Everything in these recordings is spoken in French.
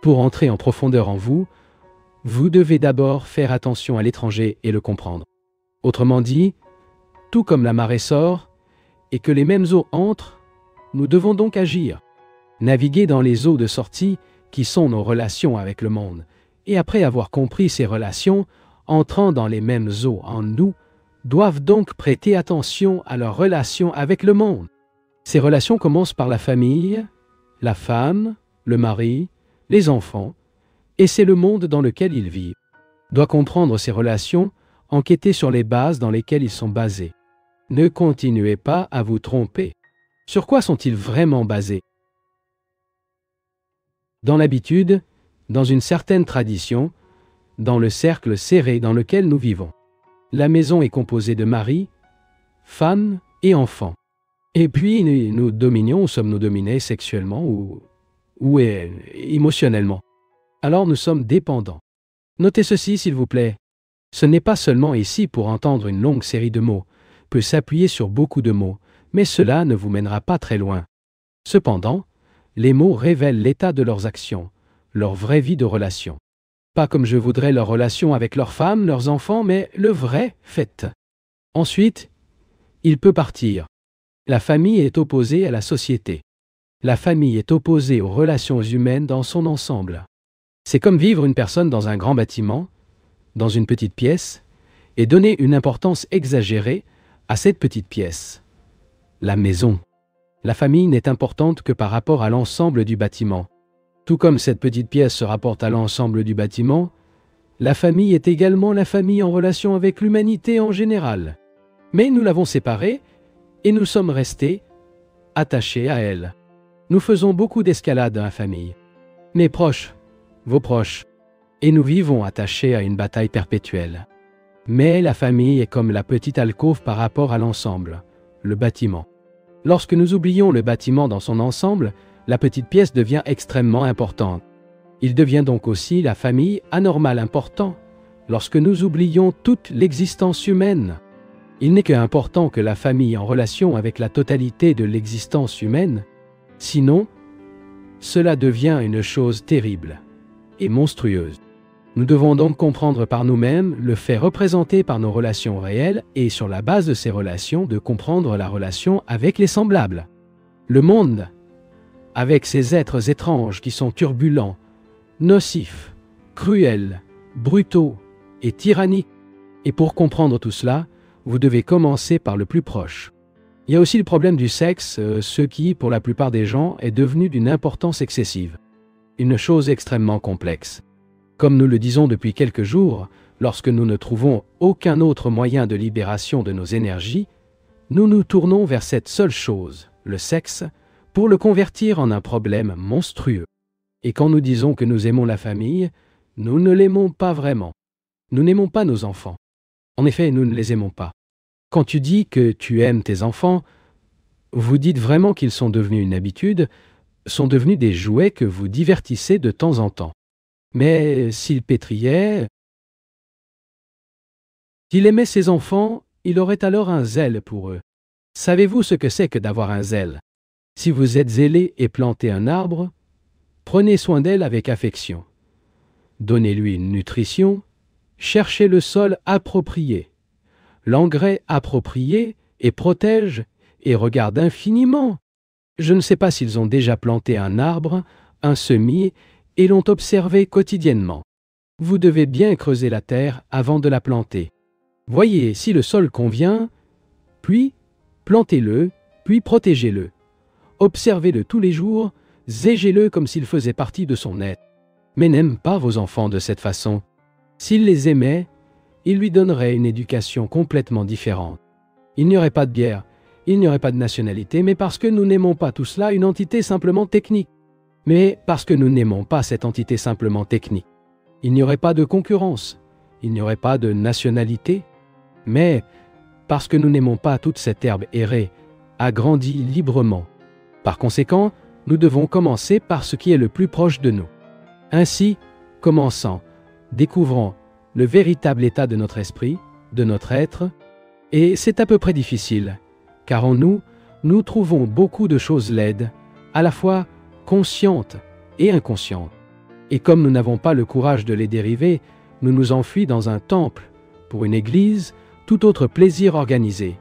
Pour entrer en profondeur en vous, vous devez d'abord faire attention à l'étranger et le comprendre. Autrement dit, tout comme la marée sort et que les mêmes eaux entrent, nous devons donc agir. Naviguer dans les eaux de sortie qui sont nos relations avec le monde, et après avoir compris ces relations, entrant dans les mêmes eaux en nous, doivent donc prêter attention à leurs relations avec le monde. Ces relations commencent par la famille, la femme, le mari, les enfants, et c'est le monde dans lequel ils vivent. Doit comprendre ces relations, enquêter sur les bases dans lesquelles ils sont basés. Ne continuez pas à vous tromper. Sur quoi sont-ils vraiment basés? Dans l'habitude, dans une certaine tradition, dans le cercle serré dans lequel nous vivons. La maison est composée de mari, femme et enfants. Et puis nous dominions ou sommes-nous dominés sexuellement ou émotionnellement. Alors nous sommes dépendants. Notez ceci s'il vous plaît. Ce n'est pas seulement ici pour entendre une longue série de mots, peut s'appuyer sur beaucoup de mots, mais cela ne vous mènera pas très loin. Cependant, les mots révèlent l'état de leurs actions, leur vraie vie de relation. Pas comme je voudrais leur relation avec leurs femmes, leurs enfants, mais le vrai fait. Ensuite, il peut partir. La famille est opposée à la société. La famille est opposée aux relations humaines dans son ensemble. C'est comme vivre une personne dans un grand bâtiment, dans une petite pièce, et donner une importance exagérée à cette petite pièce. La maison. La famille n'est importante que par rapport à l'ensemble du bâtiment. Tout comme cette petite pièce se rapporte à l'ensemble du bâtiment, la famille est également la famille en relation avec l'humanité en général. Mais nous l'avons séparée et nous sommes restés attachés à elle. Nous faisons beaucoup d'escalade dans la famille. Mes proches, vos proches, et nous vivons attachés à une bataille perpétuelle. Mais la famille est comme la petite alcôve par rapport à l'ensemble, le bâtiment. Lorsque nous oublions le bâtiment dans son ensemble, la petite pièce devient extrêmement importante. Il devient donc aussi la famille anormale important, lorsque nous oublions toute l'existence humaine. Il n'est qu'important que la famille en relation avec la totalité de l'existence humaine, sinon, cela devient une chose terrible et monstrueuse. Nous devons donc comprendre par nous-mêmes le fait représenté par nos relations réelles et sur la base de ces relations de comprendre la relation avec les semblables. Le monde, avec ces êtres étranges qui sont turbulents, nocifs, cruels, brutaux et tyranniques. Et pour comprendre tout cela, vous devez commencer par le plus proche. Il y a aussi le problème du sexe, ce qui, pour la plupart des gens, est devenu d'une importance excessive. Une chose extrêmement complexe. Comme nous le disons depuis quelques jours, lorsque nous ne trouvons aucun autre moyen de libération de nos énergies, nous nous tournons vers cette seule chose, le sexe, pour le convertir en un problème monstrueux. Et quand nous disons que nous aimons la famille, nous ne l'aimons pas vraiment. Nous n'aimons pas nos enfants. En effet, nous ne les aimons pas. Quand tu dis que tu aimes tes enfants, vous dites vraiment qu'ils sont devenus une habitude, sont devenus des jouets que vous divertissez de temps en temps. Mais s'il pétriait, s'il aimait ses enfants, il aurait alors un zèle pour eux. Savez-vous ce que c'est que d'avoir un zèle? Si vous êtes zélé et plantez un arbre, prenez soin d'elle avec affection. Donnez-lui une nutrition, cherchez le sol approprié, l'engrais approprié et protège et regarde infiniment. Je ne sais pas s'ils ont déjà planté un arbre, un semis, et l'ont observé quotidiennement. Vous devez bien creuser la terre avant de la planter. Voyez si le sol convient, puis plantez-le, puis protégez-le. Observez-le tous les jours, zégez-le comme s'il faisait partie de son être. Mais n'aime pas vos enfants de cette façon. S'il les aimait, il lui donnerait une éducation complètement différente. Il n'y aurait pas de guerre, il n'y aurait pas de nationalité, mais parce que nous n'aimons pas tout cela, une entité simplement technique. Mais parce que nous n'aimons pas cette entité simplement technique. Il n'y aurait pas de concurrence, il n'y aurait pas de nationalité, mais parce que nous n'aimons pas toute cette herbe errée, agrandie librement. Par conséquent, nous devons commencer par ce qui est le plus proche de nous. Ainsi, commençant, découvrons le véritable état de notre esprit, de notre être, et c'est à peu près difficile, car en nous, nous trouvons beaucoup de choses laides, à la fois conscientes et inconscientes. Et comme nous n'avons pas le courage de les dériver, nous nous enfuis dans un temple, pour une église, tout autre plaisir organisé.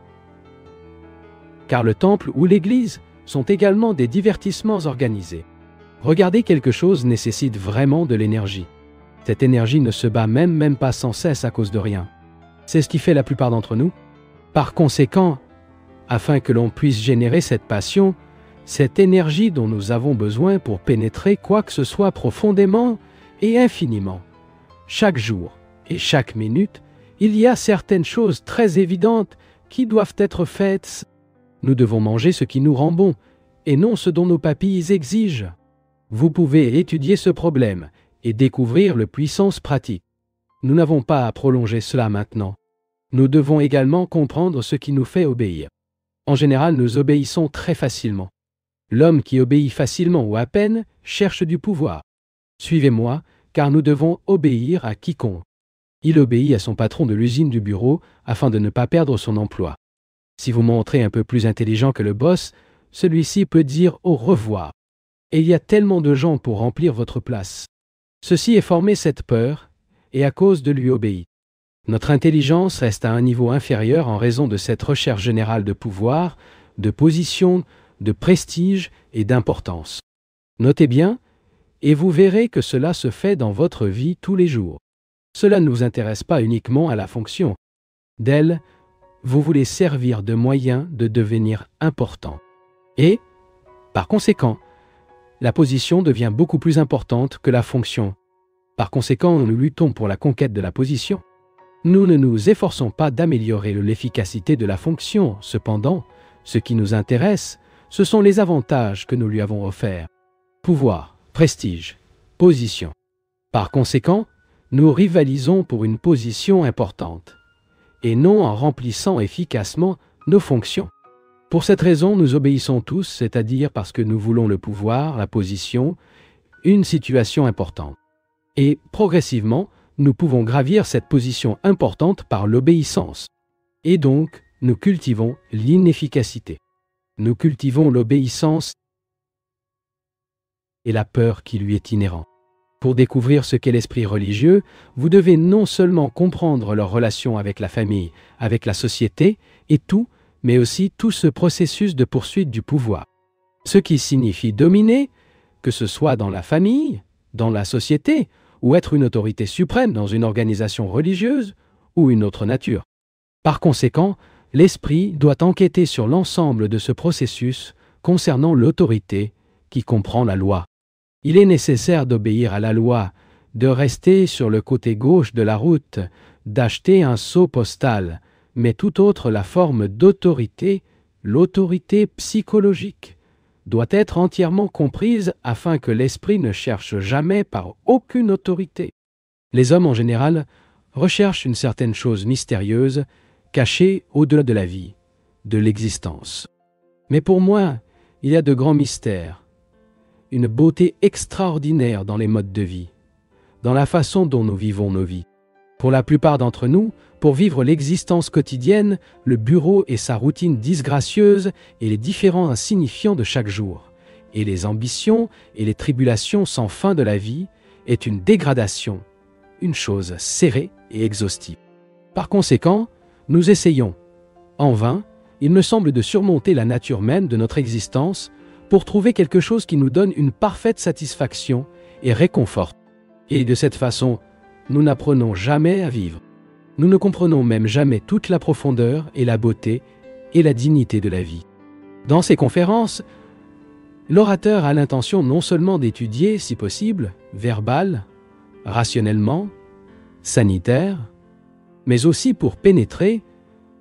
Car le temple ou l'église sont également des divertissements organisés. Regarder quelque chose nécessite vraiment de l'énergie. Cette énergie ne se bat même pas sans cesse à cause de rien. C'est ce qui fait la plupart d'entre nous. Par conséquent, afin que l'on puisse générer cette passion, cette énergie dont nous avons besoin pour pénétrer quoi que ce soit profondément et infiniment, chaque jour et chaque minute, il y a certaines choses très évidentes qui doivent être faites. Nous devons manger ce qui nous rend bon, et non ce dont nos papilles exigent. Vous pouvez étudier ce problème et découvrir le puissance pratique. Nous n'avons pas à prolonger cela maintenant. Nous devons également comprendre ce qui nous fait obéir. En général, nous obéissons très facilement. L'homme qui obéit facilement ou à peine cherche du pouvoir. Suivez-moi, car nous devons obéir à quiconque. Il obéit à son patron de l'usine du bureau afin de ne pas perdre son emploi. Si vous montrez un peu plus intelligent que le boss, celui-ci peut dire au revoir. Et il y a tellement de gens pour remplir votre place. Ceci est formé cette peur, et à cause de lui obéir. Notre intelligence reste à un niveau inférieur en raison de cette recherche générale de pouvoir, de position, de prestige et d'importance. Notez bien, et vous verrez que cela se fait dans votre vie tous les jours. Cela ne vous intéresse pas uniquement à la fonction. D'elle, vous voulez servir de moyen de devenir important. Et, par conséquent, la position devient beaucoup plus importante que la fonction. Par conséquent, nous luttons pour la conquête de la position. Nous ne nous efforçons pas d'améliorer l'efficacité de la fonction. Cependant, ce qui nous intéresse, ce sont les avantages que nous lui avons offerts. Pouvoir, prestige, position. Par conséquent, nous rivalisons pour une position importante, et non en remplissant efficacement nos fonctions. Pour cette raison, nous obéissons tous, c'est-à-dire parce que nous voulons le pouvoir, la position, une situation importante. Et progressivement, nous pouvons gravir cette position importante par l'obéissance. Et donc, nous cultivons l'inefficacité. Nous cultivons l'obéissance et la peur qui lui est inhérente. Pour découvrir ce qu'est l'esprit religieux, vous devez non seulement comprendre leur relation avec la famille, avec la société et tout, mais aussi tout ce processus de poursuite du pouvoir. Ce qui signifie dominer, que ce soit dans la famille, dans la société, ou être une autorité suprême dans une organisation religieuse ou une autre nature. Par conséquent, l'esprit doit enquêter sur l'ensemble de ce processus concernant l'autorité qui comprend la loi. Il est nécessaire d'obéir à la loi, de rester sur le côté gauche de la route, d'acheter un sceau postal, mais toute autre la forme d'autorité, l'autorité psychologique, doit être entièrement comprise afin que l'esprit ne cherche jamais par aucune autorité. Les hommes en général recherchent une certaine chose mystérieuse, cachée au-delà de la vie, de l'existence. Mais pour moi, il y a de grands mystères, une beauté extraordinaire dans les modes de vie, dans la façon dont nous vivons nos vies. Pour la plupart d'entre nous, pour vivre l'existence quotidienne, le bureau et sa routine disgracieuse et les différents insignifiants de chaque jour, et les ambitions et les tribulations sans fin de la vie, est une dégradation, une chose serrée et exhaustive. Par conséquent, nous essayons, en vain, il me semble, de surmonter la nature même de notre existence pour trouver quelque chose qui nous donne une parfaite satisfaction et réconforte. Et de cette façon, nous n'apprenons jamais à vivre. Nous ne comprenons même jamais toute la profondeur et la beauté et la dignité de la vie. Dans ces conférences, l'orateur a l'intention non seulement d'étudier, si possible, verbal, rationnellement, sanitaire, mais aussi pour pénétrer,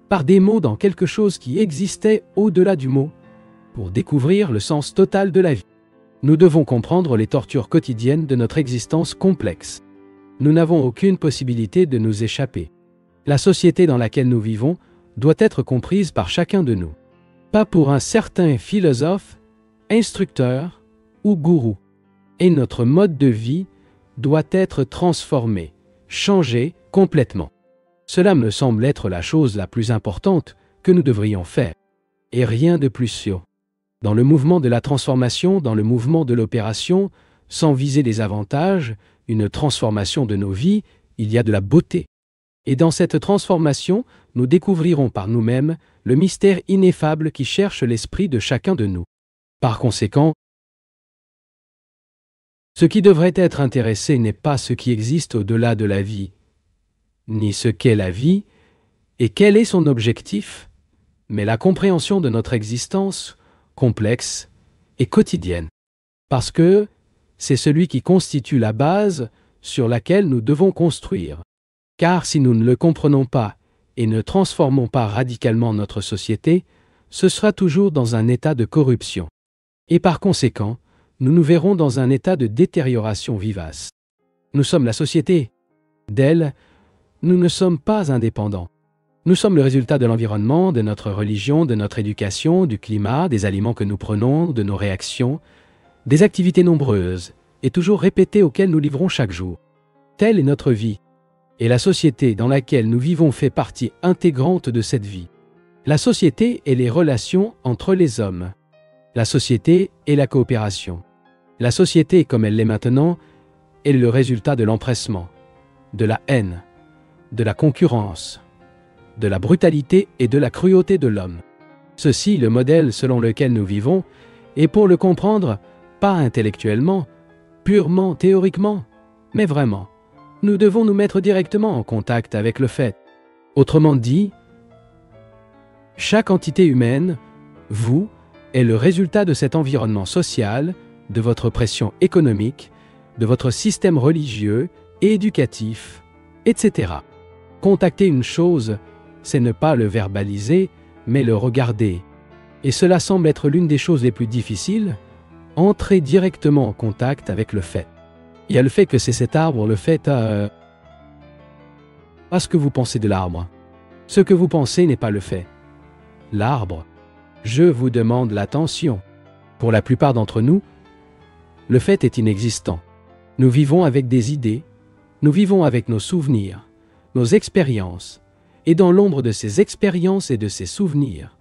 par des mots, dans quelque chose qui existait au-delà du mot, pour découvrir le sens total de la vie. Nous devons comprendre les tortures quotidiennes de notre existence complexe. Nous n'avons aucune possibilité de nous échapper. La société dans laquelle nous vivons doit être comprise par chacun de nous. Pas pour un certain philosophe, instructeur ou gourou. Et notre mode de vie doit être transformé, changé complètement. Cela me semble être la chose la plus importante que nous devrions faire. Et rien de plus sûr. Dans le mouvement de la transformation, dans le mouvement de l'opération, Sans viser les avantages, une transformation de nos vies, il y a de la beauté. Et dans cette transformation, nous découvrirons par nous-mêmes le mystère ineffable qui cherche l'esprit de chacun de nous. Par conséquent, ce qui devrait être intéressé n'est pas ce qui existe au-delà de la vie, ni ce qu'est la vie, et quel est son objectif, mais la compréhension de notre existence, complexe et quotidienne. Parce que c'est celui qui constitue la base sur laquelle nous devons construire. Car si nous ne le comprenons pas et ne transformons pas radicalement notre société, ce sera toujours dans un état de corruption. Et par conséquent, nous nous verrons dans un état de détérioration vivace. Nous sommes la société. D'elle, nous ne sommes pas indépendants. Nous sommes le résultat de l'environnement, de notre religion, de notre éducation, du climat, des aliments que nous prenons, de nos réactions, des activités nombreuses et toujours répétées auxquelles nous livrons chaque jour. Telle est notre vie. Et la société dans laquelle nous vivons fait partie intégrante de cette vie. La société est les relations entre les hommes. La société est la coopération. La société, comme elle l'est maintenant, est le résultat de l'empressement, de la haine, de la concurrence, de la brutalité et de la cruauté de l'homme. Ceci, le modèle selon lequel nous vivons, et pour le comprendre, pas intellectuellement, purement théoriquement, mais vraiment, nous devons nous mettre directement en contact avec le fait. Autrement dit, chaque entité humaine, vous, est le résultat de cet environnement social, de votre pression économique, de votre système religieux et éducatif, etc. Contacter une chose, c'est ne pas le verbaliser, mais le regarder. Et cela semble être l'une des choses les plus difficiles, entrer directement en contact avec le fait. Il y a le fait que c'est cet arbre, le fait à ce que vous pensez de l'arbre. Ce que vous pensez n'est pas le fait. L'arbre, je vous demande l'attention. Pour la plupart d'entre nous, le fait est inexistant. Nous vivons avec des idées, nous vivons avec nos souvenirs, nos expériences, et dans l'ombre de ces expériences et de ces souvenirs,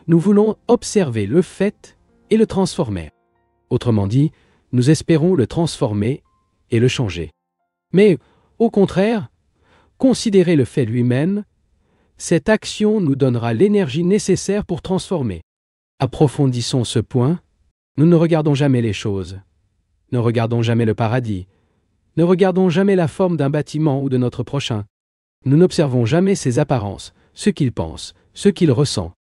nous voulons observer le fait et le transformer. Autrement dit, nous espérons le transformer et le changer. Mais, au contraire, considérer le fait lui-même, cette action nous donnera l'énergie nécessaire pour transformer. Approfondissons ce point, nous ne regardons jamais les choses, ne regardons jamais le paradis, ne regardons jamais la forme d'un bâtiment ou de notre prochain. Nous n'observons jamais ses apparences, ce qu'il pense, ce qu'il ressent.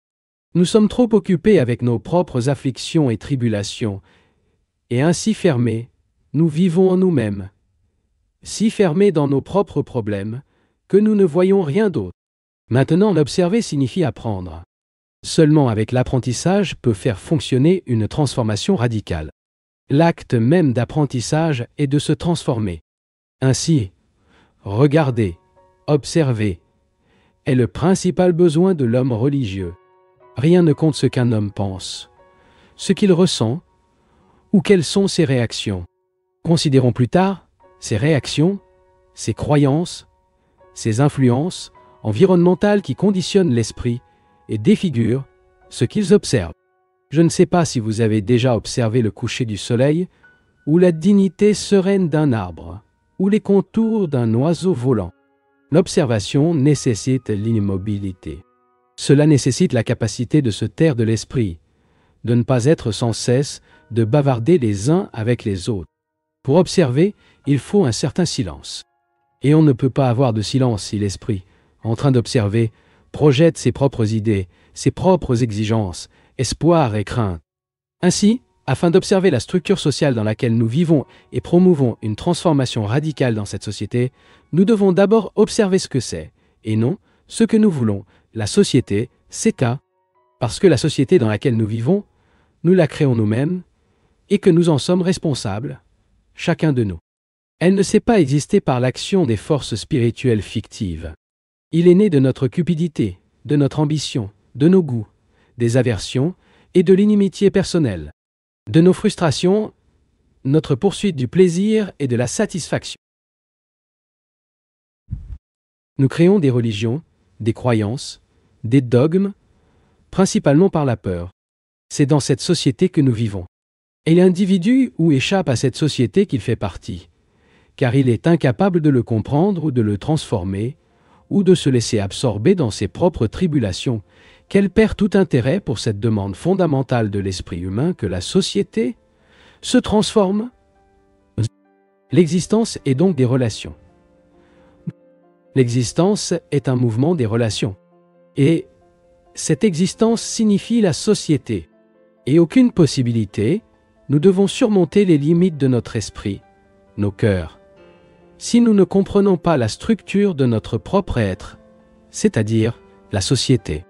Nous sommes trop occupés avec nos propres afflictions et tribulations, et ainsi fermés, nous vivons en nous-mêmes, si fermés dans nos propres problèmes, que nous ne voyons rien d'autre. Maintenant, l'observer signifie apprendre. Seulement avec l'apprentissage peut faire fonctionner une transformation radicale. L'acte même d'apprentissage est de se transformer. Ainsi, regarder, observer, est le principal besoin de l'homme religieux. Rien ne compte ce qu'un homme pense, ce qu'il ressent, ou quelles sont ses réactions. Considérons plus tard ses réactions, ses croyances, ses influences environnementales qui conditionnent l'esprit et défigurent ce qu'ils observent. Je ne sais pas si vous avez déjà observé le coucher du soleil, ou la dignité sereine d'un arbre, ou les contours d'un oiseau volant. L'observation nécessite l'immobilité. Cela nécessite la capacité de se taire de l'esprit, de ne pas être sans cesse, de bavarder les uns avec les autres. Pour observer, il faut un certain silence. Et on ne peut pas avoir de silence si l'esprit, en train d'observer, projette ses propres idées, ses propres exigences, espoirs et craintes. Ainsi, afin d'observer la structure sociale dans laquelle nous vivons et promouvons une transformation radicale dans cette société, nous devons d'abord observer ce que c'est, et non ce que nous voulons. La société, c'est parce que la société dans laquelle nous vivons, nous la créons nous-mêmes, et que nous en sommes responsables, chacun de nous. Elle ne sait pas exister par l'action des forces spirituelles fictives. Il est né de notre cupidité, de notre ambition, de nos goûts, des aversions et de l'inimitié personnelle, de nos frustrations, notre poursuite du plaisir et de la satisfaction. Nous créons des religions, des croyances, des dogmes, principalement par la peur. C'est dans cette société que nous vivons. Et l'individu ou échappe à cette société qu'il fait partie, car il est incapable de le comprendre ou de le transformer, ou de se laisser absorber dans ses propres tribulations, qu'elle perd tout intérêt pour cette demande fondamentale de l'esprit humain que la société se transforme. L'existence est donc des relations. L'existence est un mouvement des relations. Et cette existence signifie la société. Et aucune possibilité, nous devons surmonter les limites de notre esprit, nos cœurs. Si nous ne comprenons pas la structure de notre propre être, c'est-à-dire la société.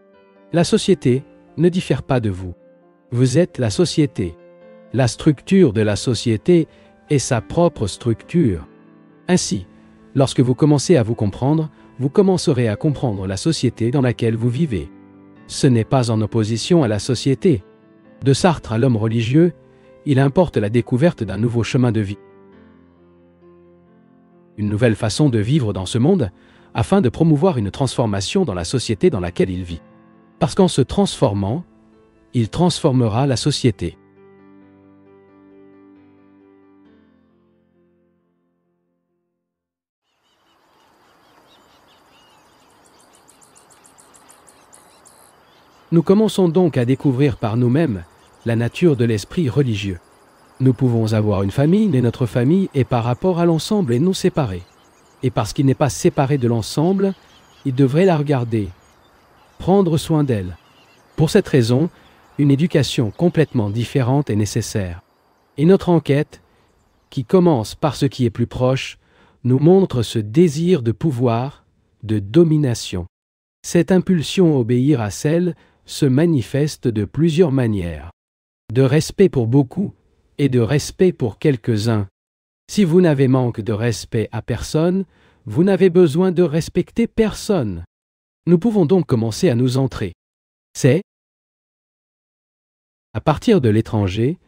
La société ne diffère pas de vous. Vous êtes la société. La structure de la société est sa propre structure. Ainsi, lorsque vous commencez à vous comprendre, vous commencerez à comprendre la société dans laquelle vous vivez. Ce n'est pas en opposition à la société. De Sartre à l'homme religieux, il importe la découverte d'un nouveau chemin de vie. Une nouvelle façon de vivre dans ce monde, afin de promouvoir une transformation dans la société dans laquelle il vit. Parce qu'en se transformant, il transformera la société. Nous commençons donc à découvrir par nous-mêmes la nature de l'esprit religieux. Nous pouvons avoir une famille, mais notre famille est par rapport à l'ensemble et non séparée. Et parce qu'il n'est pas séparé de l'ensemble, il devrait la regarder, prendre soin d'elle. Pour cette raison, une éducation complètement différente est nécessaire. Et notre enquête, qui commence par ce qui est plus proche, nous montre ce désir de pouvoir, de domination. Cette impulsion à obéir à celle se manifeste de plusieurs manières. De respect pour beaucoup et de respect pour quelques-uns. Si vous n'avez manque de respect à personne, vous n'avez besoin de respecter personne. Nous pouvons donc commencer à nous entrer. C'est, à partir de l'étranger,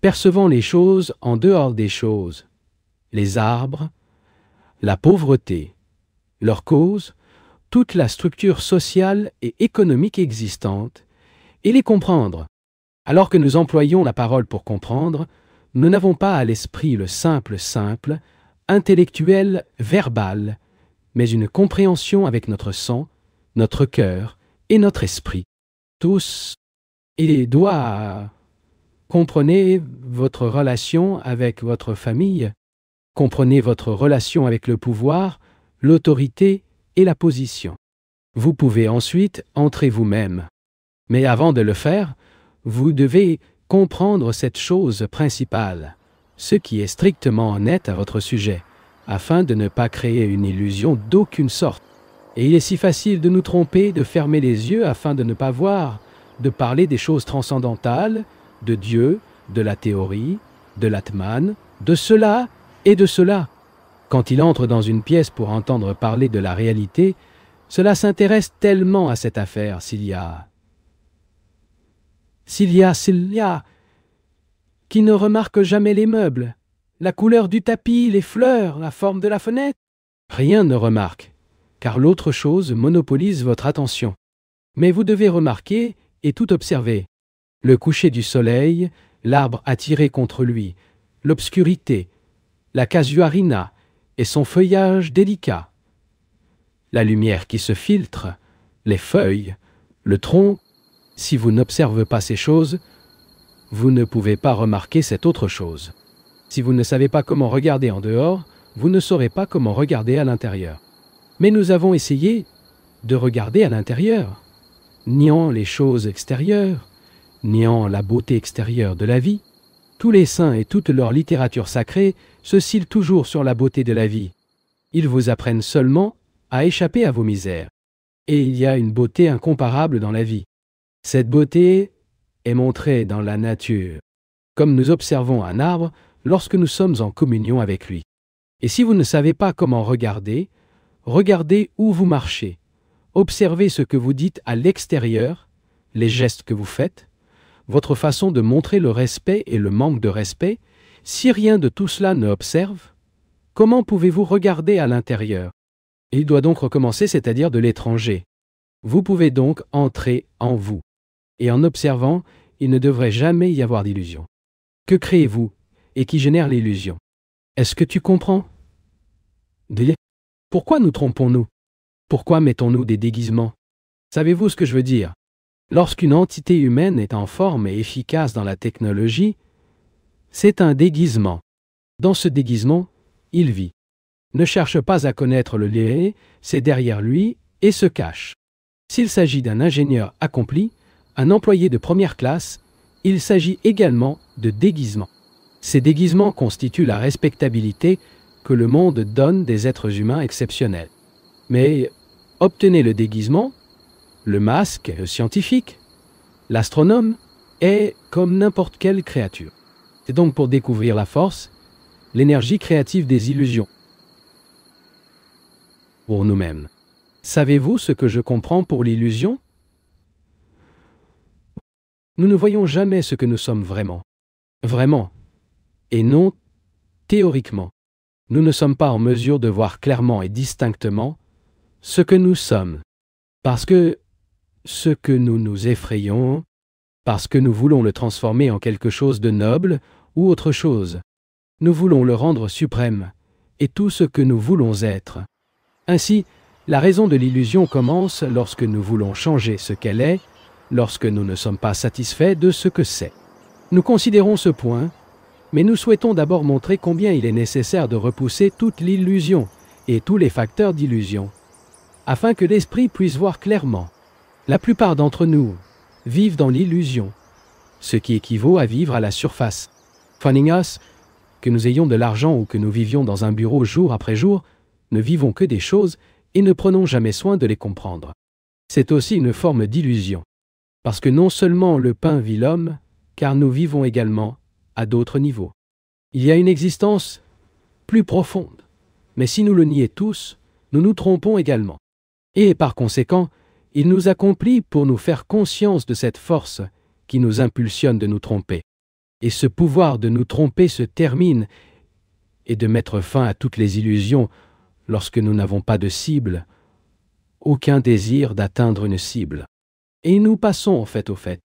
percevant les choses en dehors des choses, les arbres, la pauvreté, leurs causes, toute la structure sociale et économique existante, et les comprendre. Alors que nous employons la parole pour comprendre, nous n'avons pas à l'esprit le simple, intellectuel, verbal, mais une compréhension avec notre sang, notre cœur et notre esprit. Tous, et doit, comprenez votre relation avec votre famille, comprenez votre relation avec le pouvoir, l'autorité et la position. Vous pouvez ensuite entrer vous-même. Mais avant de le faire, vous devez comprendre cette chose principale, ce qui est strictement honnête à votre sujet, afin de ne pas créer une illusion d'aucune sorte. Et il est si facile de nous tromper, de fermer les yeux afin de ne pas voir, de parler des choses transcendantales, de Dieu, de la théorie, de l'Atman, de cela et de cela. Quand il entre dans une pièce pour entendre parler de la réalité, cela s'intéresse tellement à cette affaire s'il y a, qui ne remarque jamais les meubles, la couleur du tapis, les fleurs, la forme de la fenêtre. Rien ne remarque, car l'autre chose monopolise votre attention. Mais vous devez remarquer et tout observer. Le coucher du soleil, l'arbre attiré contre lui, l'obscurité, la casuarina et son feuillage délicat, la lumière qui se filtre, les feuilles, le tronc. Si vous n'observez pas ces choses, vous ne pouvez pas remarquer cette autre chose. Si vous ne savez pas comment regarder en dehors, vous ne saurez pas comment regarder à l'intérieur. Mais nous avons essayé de regarder à l'intérieur, niant les choses extérieures, niant la beauté extérieure de la vie. Tous les saints et toute leur littérature sacrée se cillent toujours sur la beauté de la vie. Ils vous apprennent seulement à échapper à vos misères. Et il y a une beauté incomparable dans la vie. Cette beauté est montrée dans la nature, comme nous observons un arbre lorsque nous sommes en communion avec lui. Et si vous ne savez pas comment regarder, regardez où vous marchez. Observez ce que vous dites à l'extérieur, les gestes que vous faites, votre façon de montrer le respect et le manque de respect. Si rien de tout cela ne observe, comment pouvez-vous regarder à l'intérieur? Il doit donc recommencer, c'est-à-dire de l'étranger. Vous pouvez donc entrer en vous. Et en observant, il ne devrait jamais y avoir d'illusion. Que créez-vous et qui génère l'illusion? Est-ce que tu comprends? Pourquoi nous trompons-nous? Pourquoi mettons-nous des déguisements? Savez-vous ce que je veux dire? Lorsqu'une entité humaine est en forme et efficace dans la technologie, c'est un déguisement. Dans ce déguisement, il vit. Ne cherche pas à connaître le lait, c'est derrière lui et se cache. S'il s'agit d'un ingénieur accompli, un employé de première classe, il s'agit également de déguisement. Ces déguisements constituent la respectabilité que le monde donne des êtres humains exceptionnels. Mais obtenez le déguisement, le masque scientifique, l'astronome est comme n'importe quelle créature. C'est donc pour découvrir la force, l'énergie créative des illusions. Pour nous-mêmes. Savez-vous ce que je comprends pour l'illusion? Nous ne voyons jamais ce que nous sommes vraiment. Vraiment. Et non théoriquement. Nous ne sommes pas en mesure de voir clairement et distinctement ce que nous sommes. Parce que ce que nous nous effrayons, parce que nous voulons le transformer en quelque chose de noble ou autre chose. Nous voulons le rendre suprême, et tout ce que nous voulons être. Ainsi, la raison de l'illusion commence lorsque nous voulons changer ce qu'elle est, lorsque nous ne sommes pas satisfaits de ce que c'est. Nous considérons ce point, mais nous souhaitons d'abord montrer combien il est nécessaire de repousser toute l'illusion et tous les facteurs d'illusion, afin que l'esprit puisse voir clairement. La plupart d'entre nous vivent dans l'illusion, ce qui équivaut à vivre à la surface. Funny us, que nous ayons de l'argent ou que nous vivions dans un bureau jour après jour, ne vivons que des choses et ne prenons jamais soin de les comprendre. C'est aussi une forme d'illusion, parce que non seulement le pain vit l'homme, car nous vivons également à d'autres niveaux. Il y a une existence plus profonde, mais si nous le nions tous, nous nous trompons également. Et par conséquent, il nous accomplit pour nous faire conscience de cette force qui nous impulsionne de nous tromper. Et ce pouvoir de nous tromper se termine et de mettre fin à toutes les illusions lorsque nous n'avons pas de cible, aucun désir d'atteindre une cible. Et nous passons au fait.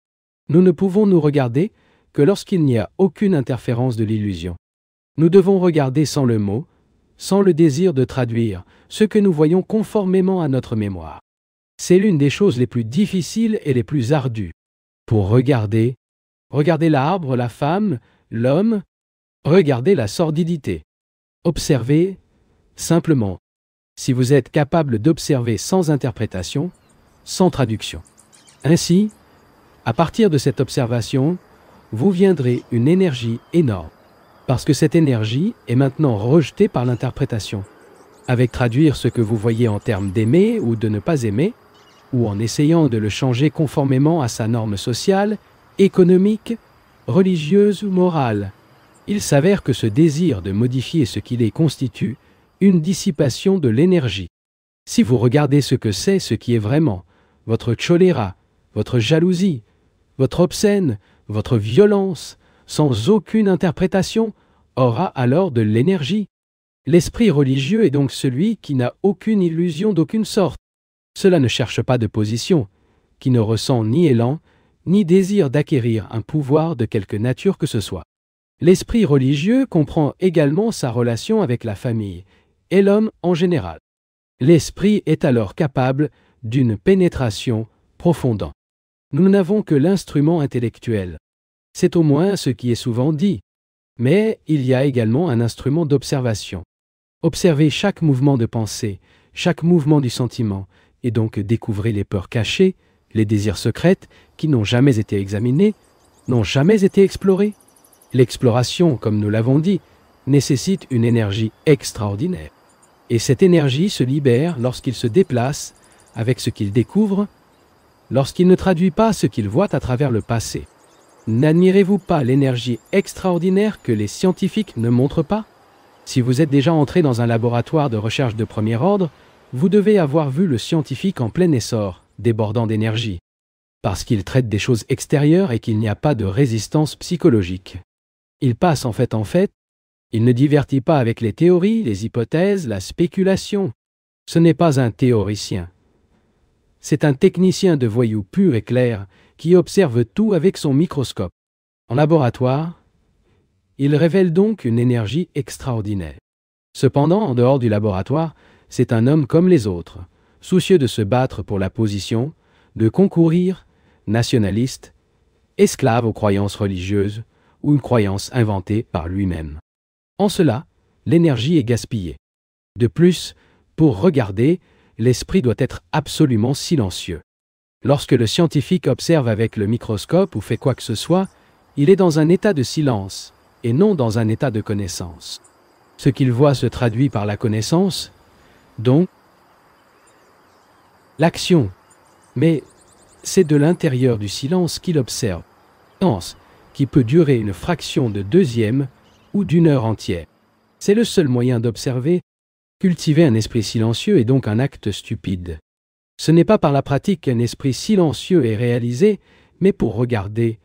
Nous ne pouvons nous regarder que lorsqu'il n'y a aucune interférence de l'illusion. Nous devons regarder sans le mot, sans le désir de traduire ce que nous voyons conformément à notre mémoire. C'est l'une des choses les plus difficiles et les plus ardues. Pour regarder l'arbre, la femme, l'homme, regarder la sordidité. Observez simplement. Si vous êtes capable d'observer sans interprétation, sans traduction. Ainsi, à partir de cette observation, vous viendrez une énergie énorme, parce que cette énergie est maintenant rejetée par l'interprétation. Avec traduire ce que vous voyez en termes d'aimer ou de ne pas aimer, ou en essayant de le changer conformément à sa norme sociale, économique, religieuse ou morale, il s'avère que ce désir de modifier ce qu'il est constitue une dissipation de l'énergie. Si vous regardez ce que c'est, ce qui est vraiment, votre choléra, votre jalousie, votre obscène, votre violence, sans aucune interprétation, aura alors de l'énergie. L'esprit religieux est donc celui qui n'a aucune illusion d'aucune sorte. Cela ne cherche pas de position, qui ne ressent ni élan, ni désir d'acquérir un pouvoir de quelque nature que ce soit. L'esprit religieux comprend également sa relation avec la famille et l'homme en général. L'esprit est alors capable d'une pénétration profonde. Nous n'avons que l'instrument intellectuel. C'est au moins ce qui est souvent dit. Mais il y a également un instrument d'observation. Observez chaque mouvement de pensée, chaque mouvement du sentiment, et donc découvrez les peurs cachées, les désirs secrets qui n'ont jamais été examinés, n'ont jamais été explorés. L'exploration, comme nous l'avons dit, nécessite une énergie extraordinaire. Et cette énergie se libère lorsqu'il se déplace avec ce qu'il découvre, lorsqu'il ne traduit pas ce qu'il voit à travers le passé. N'admirez-vous pas l'énergie extraordinaire que les scientifiques ne montrent pas? Si vous êtes déjà entré dans un laboratoire de recherche de premier ordre, vous devez avoir vu le scientifique en plein essor, débordant d'énergie, parce qu'il traite des choses extérieures et qu'il n'y a pas de résistance psychologique. Il passe en fait, il ne divertit pas avec les théories, les hypothèses, la spéculation. Ce n'est pas un théoricien. C'est un technicien de voyou pur et clair qui observe tout avec son microscope. En laboratoire, Il révèle donc une énergie extraordinaire. Cependant, en dehors du laboratoire, c'est un homme comme les autres, soucieux de se battre pour la position, de concourir, nationaliste, esclave aux croyances religieuses ou une croyance inventée par lui-même. En cela, l'énergie est gaspillée. De plus, pour regarder, l'esprit doit être absolument silencieux. Lorsque le scientifique observe avec le microscope ou fait quoi que ce soit, il est dans un état de silence et non dans un état de connaissance. Ce qu'il voit se traduit par la connaissance, donc l'action. Mais c'est de l'intérieur du silence qu'il observe, silence qui peut durer une fraction de deuxième ou d'une heure entière. C'est le seul moyen d'observer. Cultiver un esprit silencieux est donc un acte stupide. Ce n'est pas par la pratique qu'un esprit silencieux est réalisé, mais pour regarder,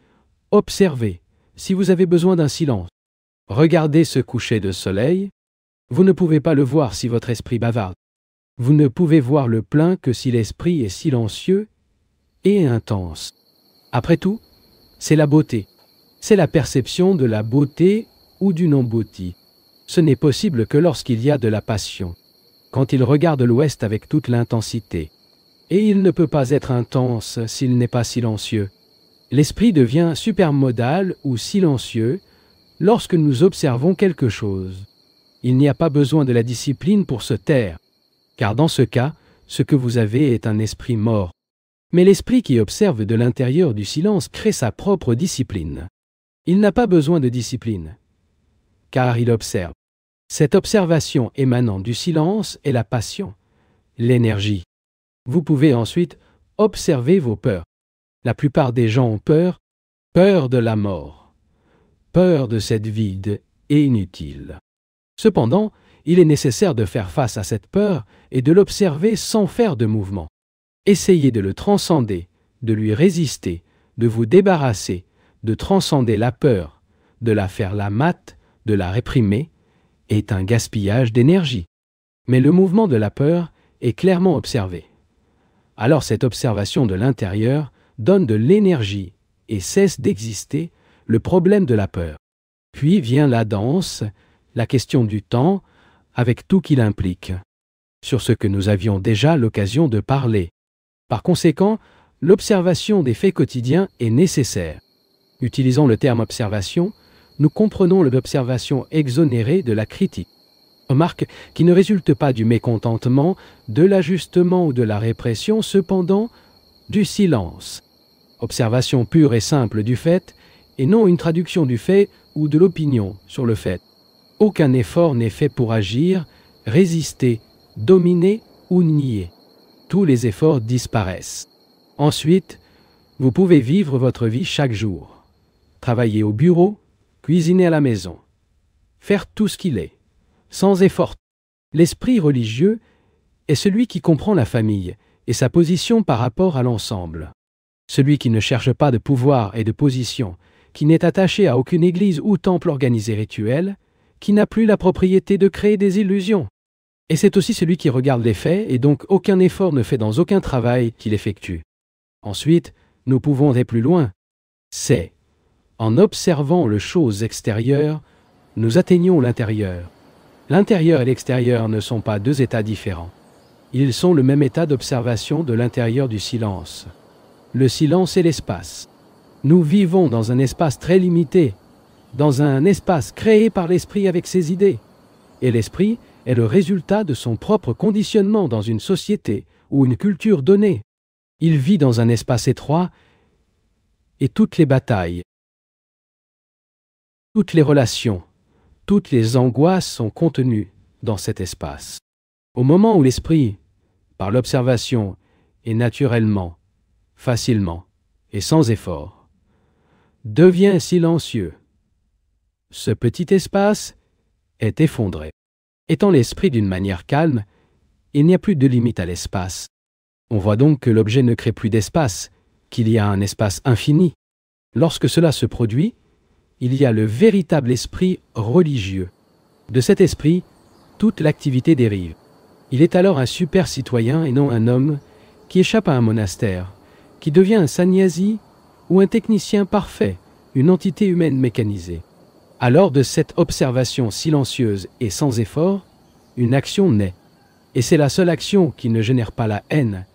observer, si vous avez besoin d'un silence. Regardez ce coucher de soleil. Vous ne pouvez pas le voir si votre esprit bavarde. Vous ne pouvez voir le plein que si l'esprit est silencieux et intense. Après tout, c'est la beauté. C'est la perception de la beauté ou du non-beauté. Ce n'est possible que lorsqu'il y a de la passion. Quand il regarde l'ouest avec toute l'intensité. Et il ne peut pas être intense s'il n'est pas silencieux. L'esprit devient supermodal ou silencieux lorsque nous observons quelque chose. Il n'y a pas besoin de la discipline pour se taire, car dans ce cas, ce que vous avez est un esprit mort. Mais l'esprit qui observe de l'intérieur du silence crée sa propre discipline. Il n'a pas besoin de discipline, car il observe. Cette observation émanant du silence est la passion, l'énergie. Vous pouvez ensuite observer vos peurs. La plupart des gens ont peur, peur de la mort, peur de cette vide et inutile. Cependant, il est nécessaire de faire face à cette peur et de l'observer sans faire de mouvement. Essayez de le transcender, de lui résister, de vous débarrasser, de transcender la peur, de la faire la mate, de la réprimer, est un gaspillage d'énergie. Mais le mouvement de la peur est clairement observé. Alors cette observation de l'intérieur donne de l'énergie et cesse d'exister le problème de la peur. Puis vient la danse, la question du temps, avec tout qu'il implique, sur ce que nous avions déjà l'occasion de parler. Par conséquent, l'observation des faits quotidiens est nécessaire. Utilisant le terme observation, nous comprenons l'observation exonérée de la critique. Remarque qui ne résulte pas du mécontentement, de l'ajustement ou de la répression, cependant du silence. Observation pure et simple du fait, et non une traduction du fait ou de l'opinion sur le fait. Aucun effort n'est fait pour agir, résister, dominer ou nier. Tous les efforts disparaissent. Ensuite, vous pouvez vivre votre vie chaque jour. Travailler au bureau, cuisiner à la maison. Faire tout ce qu'il est, sans effort. L'esprit religieux est celui qui comprend la famille et sa position par rapport à l'ensemble. Celui qui ne cherche pas de pouvoir et de position, qui n'est attaché à aucune église ou temple organisé rituel, qui n'a plus la propriété de créer des illusions. Et c'est aussi celui qui regarde les faits et donc aucun effort ne fait dans aucun travail qu'il effectue. Ensuite, nous pouvons aller plus loin. C'est en observant les choses extérieures, nous atteignons l'intérieur. L'intérieur et l'extérieur ne sont pas deux états différents. Ils sont le même état d'observation de l'intérieur du silence. Le silence est l'espace. Nous vivons dans un espace très limité, dans un espace créé par l'esprit avec ses idées. Et l'esprit est le résultat de son propre conditionnement dans une société ou une culture donnée. Il vit dans un espace étroit et toutes les batailles, toutes les relations, toutes les angoisses sont contenues dans cet espace. Au moment où l'esprit, par l'observation et naturellement, facilement et sans effort, devient silencieux, ce petit espace est effondré. Étant l'esprit d'une manière calme, il n'y a plus de limite à l'espace. On voit donc que l'objet ne crée plus d'espace, qu'il y a un espace infini. Lorsque cela se produit, il y a le véritable esprit religieux. De cet esprit, toute l'activité dérive. Il est alors un super citoyen et non un homme qui échappe à un monastère, qui devient un sannyasi ou un technicien parfait, une entité humaine mécanisée. Alors de cette observation silencieuse et sans effort, une action naît. Et c'est la seule action qui ne génère pas la haine,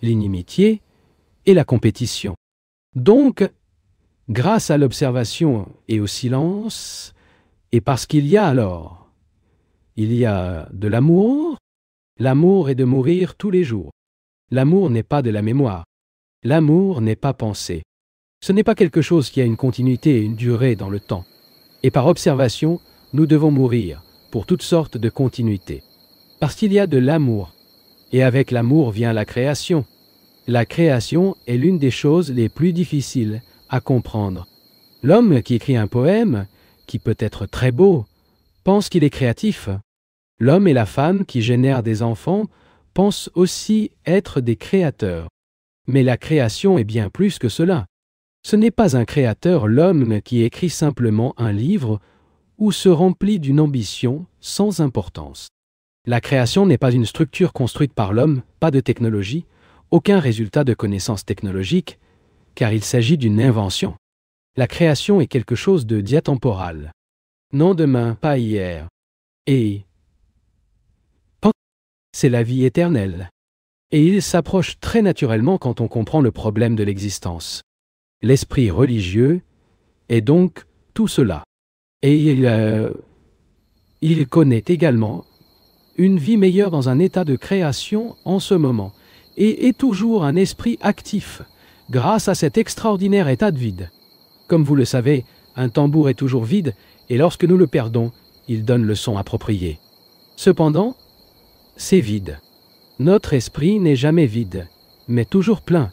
l'inimitié et la compétition. Donc, grâce à l'observation et au silence, et parce qu'il y a alors, il y a de l'amour. L'amour est de mourir tous les jours. L'amour n'est pas de la mémoire. L'amour n'est pas pensé. Ce n'est pas quelque chose qui a une continuité et une durée dans le temps. Et par observation, nous devons mourir pour toutes sortes de continuités. Parce qu'il y a de l'amour. Et avec l'amour vient la création. La création est l'une des choses les plus difficiles à comprendre. L'homme qui écrit un poème, qui peut être très beau, pense qu'il est créatif. L'homme et la femme qui génèrent des enfants pensent aussi être des créateurs. Mais la création est bien plus que cela. Ce n'est pas un créateur, l'homme qui écrit simplement un livre ou se remplit d'une ambition sans importance. La création n'est pas une structure construite par l'homme, pas de technologie, aucun résultat de connaissance technologique, car il s'agit d'une invention. La création est quelque chose de diatemporal. Non demain, pas hier. Et c'est la vie éternelle. Et il s'approche très naturellement quand on comprend le problème de l'existence. L'esprit religieux est donc tout cela. Et il connaît également une vie meilleure dans un état de création en ce moment, et est toujours un esprit actif, grâce à cet extraordinaire état de vide. Comme vous le savez, un tambour est toujours vide, et lorsque nous le perdons, il donne le son approprié. Cependant, c'est vide. Notre esprit n'est jamais vide, mais toujours plein.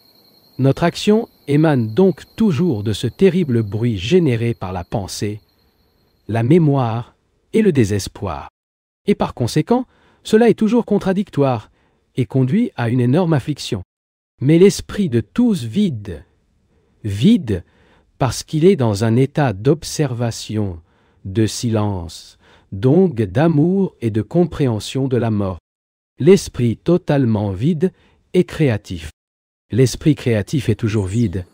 Notre action émane donc toujours de ce terrible bruit généré par la pensée, la mémoire et le désespoir. Et par conséquent, cela est toujours contradictoire et conduit à une énorme affliction. Mais l'esprit de tous vide, vide parce qu'il est dans un état d'observation, de silence, donc d'amour et de compréhension de la mort. L'esprit totalement vide est créatif. L'esprit créatif est toujours vide,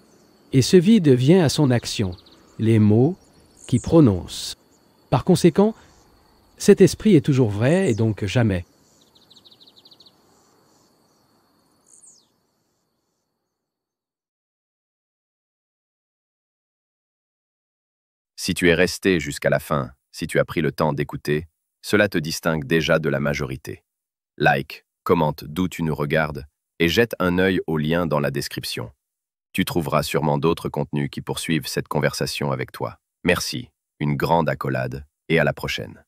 et ce vide vient à son action, les mots qu'il prononce. Par conséquent, cet esprit est toujours vrai et donc jamais. Si tu es resté jusqu'à la fin, si tu as pris le temps d'écouter, cela te distingue déjà de la majorité. Like, commente d'où tu nous regardes et jette un œil au lien dans la description. Tu trouveras sûrement d'autres contenus qui poursuivent cette conversation avec toi. Merci, une grande accolade et à la prochaine.